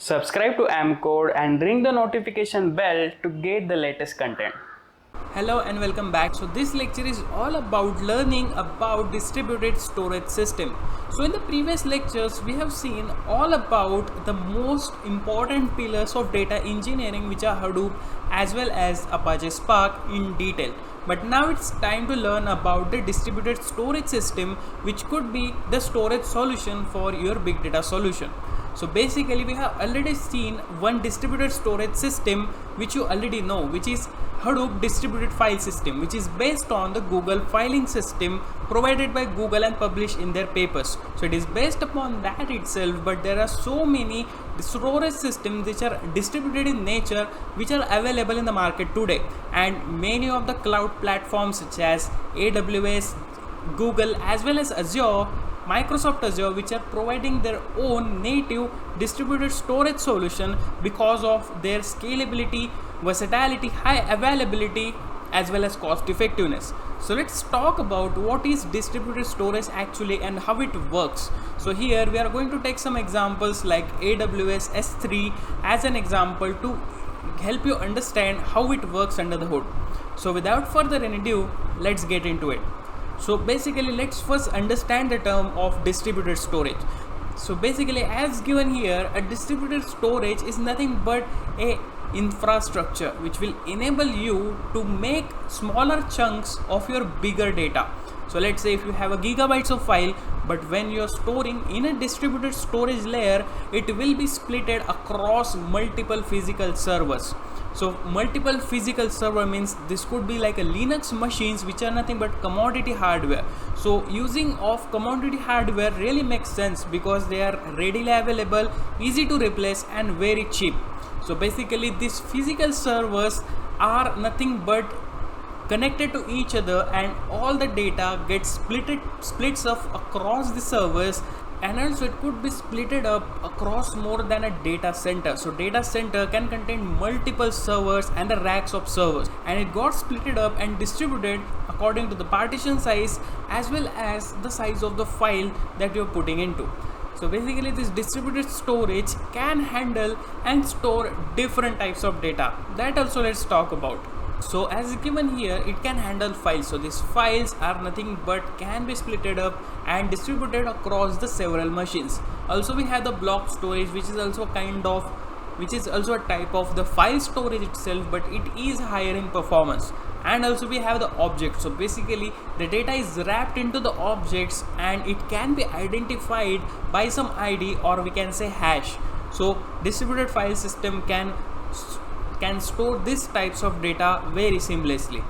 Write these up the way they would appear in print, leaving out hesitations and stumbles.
Subscribe to AmpCode and ring the notification bell to get the latest content. Hello and welcome back. So this lecture is all about learning about distributed storage system. So in the previous lectures we have seen all about the most important pillars of data engineering, which are Hadoop as well as Apache Spark in detail. But now it's time to learn about the distributed storage system, which could be the storage solution for your big data solution. So basically we have already seen one distributed storage system which you already know, which is Hadoop distributed file system, which is based on the Google filing system provided by Google and published in their papers. So it is based upon that itself, but there are so many storage systems which are distributed in nature which are available in the market today, and many of the cloud platforms such as AWS, Google as well as Azure, Microsoft Azure, which are providing their own native distributed storage solution because of their scalability, versatility, high availability as well as cost effectiveness. So let's talk about what is distributed storage actually and how it works. So here we are going to take some examples like AWS S3 as an example to help you understand how it works under the hood. So without further ado, let's get into it. So basically let's first understand the term of distributed storage. So basically, as given here, a distributed storage is nothing but a infrastructure which will enable you to make smaller chunks of your bigger data. So let's say if you have a gigabytes of file, but when you're storing in a distributed storage layer, it will be splitted across multiple physical servers. So multiple physical server means this could be like a Linux machines which are nothing but commodity hardware. So using of commodity hardware really makes sense because they are readily available, easy to replace and very cheap. So basically these physical servers are nothing but connected to each other, and all the data gets splits up across the servers, and also it could be splitted up across more than a data center. So data center can contain multiple servers and the racks of servers, and it got splitted up and distributed according to the partition size as well as the size of the file that you're putting into. So basically this distributed storage can handle and store different types of data. That also let's talk about. So as given here, it can handle files. So these files are nothing but can be splitted up and distributed across the several machines. Also we have the block storage, which is also a type of the file storage itself, but it is higher in performance. And also we have the objects. So basically the data is wrapped into the objects and it can be identified by some ID, or we can say hash. So distributed file system can store these types of data very seamlessly.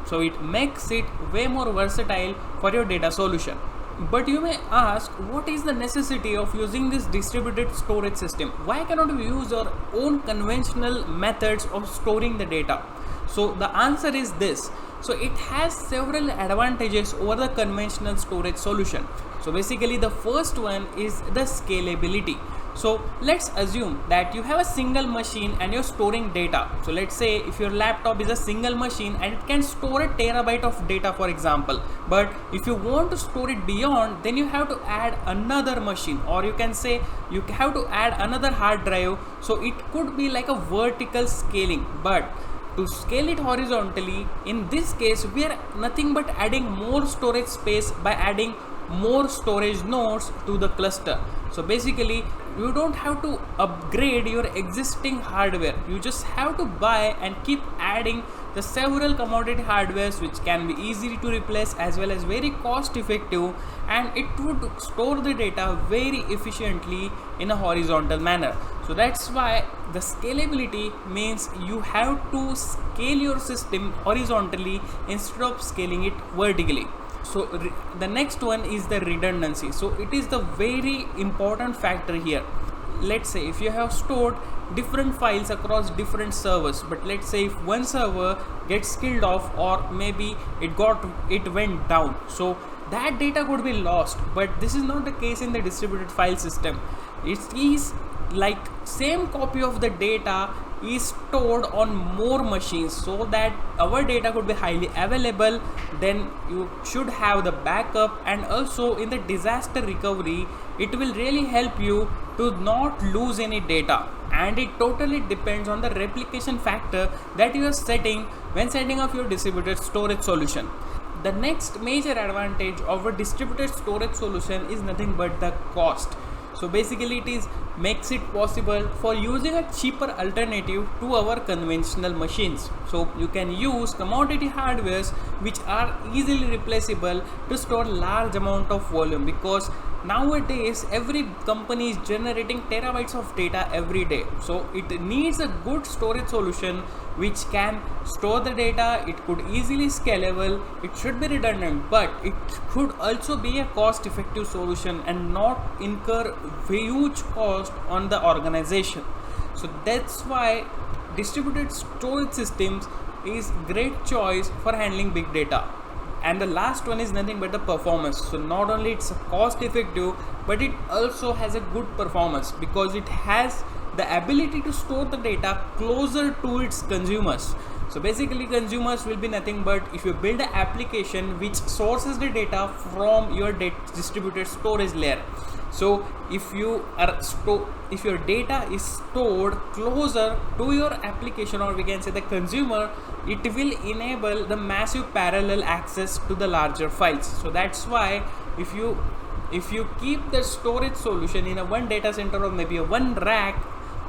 So it makes it way more versatile for your data solution. But you may ask, what is the necessity of using this distributed storage system? Why cannot we use our own conventional methods of storing the data? So the answer is this. So it has several advantages over the conventional storage solution. So basically the first one is the scalability. So let's assume that you have a single machine and you're storing data. So let's say if your laptop is a single machine and it can store a terabyte of data, for example, but if you want to store it beyond, then you have to add another machine, or you can say you have to add another hard drive. So it could be like a vertical scaling, but to scale it horizontally, in this case we are nothing but adding more storage space by adding more storage nodes to the cluster. So basically you don't have to upgrade your existing hardware, you just have to buy and keep adding the several commodity hardwares which can be easy to replace as well as very cost effective, and it would store the data very efficiently in a horizontal manner. So that's why the scalability means you have to scale your system horizontally instead of scaling it vertically. So the next one is the redundancy. So it is the very important factor here. Let's say if you have stored different files across different servers, but let's say if one server gets killed off, or maybe it went down, so that data could be lost. But this is not the case in the distributed file system. It is like same copy of the data is stored on more machines, so that our data could be highly available. Then you should have the backup, and also in the disaster recovery it will really help you to not lose any data. and it totally depends on the replication factor that you are setting when setting up your distributed storage solution. The next major advantage of a distributed storage solution is nothing but the cost. So basically it makes it possible for using a cheaper alternative to our conventional machines. So you can use commodity hardwares which are easily replaceable to store large amount of volume, because nowadays every company is generating terabytes of data every day. So it needs a good storage solution which can store the data. It could easily scalable, it should be redundant, but it could also be a cost effective solution and not incur huge cost on the organization. So that's why distributed storage systems is great choice for handling big data. And the last one is nothing but the performance. So not only it's cost effective, but it also has a good performance because it has the ability to store the data closer to its consumers. So basically consumers will be nothing but if you build an application which sources the data from your distributed storage layer. So if your data is stored closer to your application, or we can say the consumer, it will enable the massive parallel access to the larger files. So that's why if you keep the storage solution in a one data center or maybe a one rack,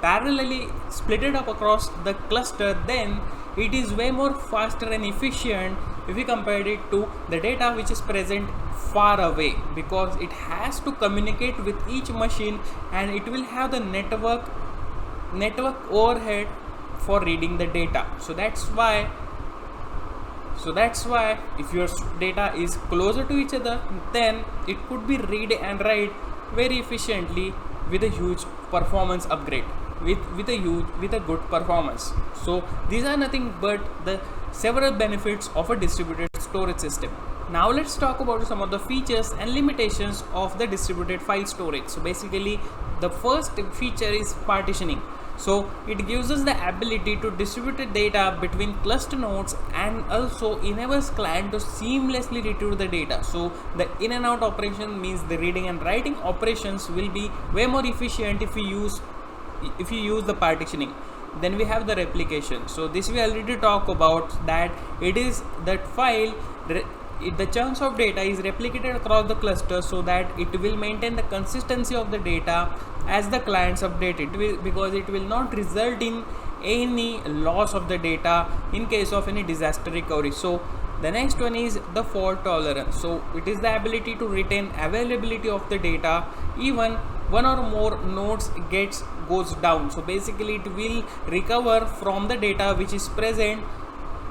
parallelly split it up across the cluster, then it is way more faster and efficient if we compare it to the data which is present far away, because it has to communicate with each machine and it will have the network overhead for reading the data. So that's why if your data is closer to each other, then it could be read and write very efficiently with a huge performance upgrade, with a good performance. So these are nothing but the several benefits of a distributed storage system. Now let's talk about some of the features and limitations of the distributed file storage. So basically the first feature is partitioning. So it gives us the ability to distribute the data between cluster nodes and also enables client to seamlessly retrieve the data. So the in and out operation means the reading and writing operations will be way more efficient if you use the partitioning. Then we have the replication. So this we already talked about, that it is that file the chunks of data is replicated across the cluster so that it will maintain the consistency of the data as the clients update it, because it will not result in any loss of the data in case of any disaster recovery. So the next one is the fault tolerance. So it is the ability to retain availability of the data even one or more nodes goes down. So basically it will recover from the data which is present,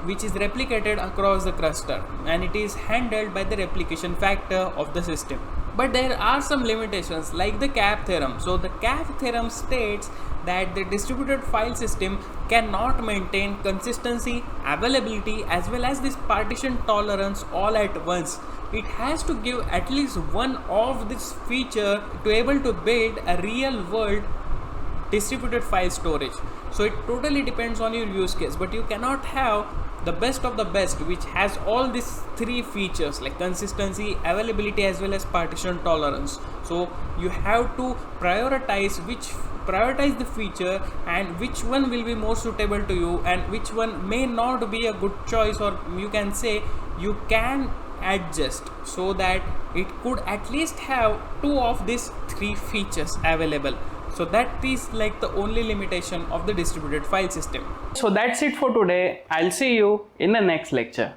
which is replicated across the cluster, and it is handled by the replication factor of the system. But there are some limitations like the cap theorem. So the cap theorem states that the distributed file system cannot maintain consistency, availability as well as this partition tolerance all at once. It has to give at least one of this feature to able to build a real world distributed file storage. So it totally depends on your use case, but you cannot have the best of the best which has all these three features like consistency, availability as well as partition tolerance. So you have to prioritize the feature and which one will be more suitable to you and which one may not be a good choice, or you can say you can adjust so that it could at least have two of these three features available. So that is like the only limitation of the distributed file system. So that's it for today. I'll see you in the next lecture.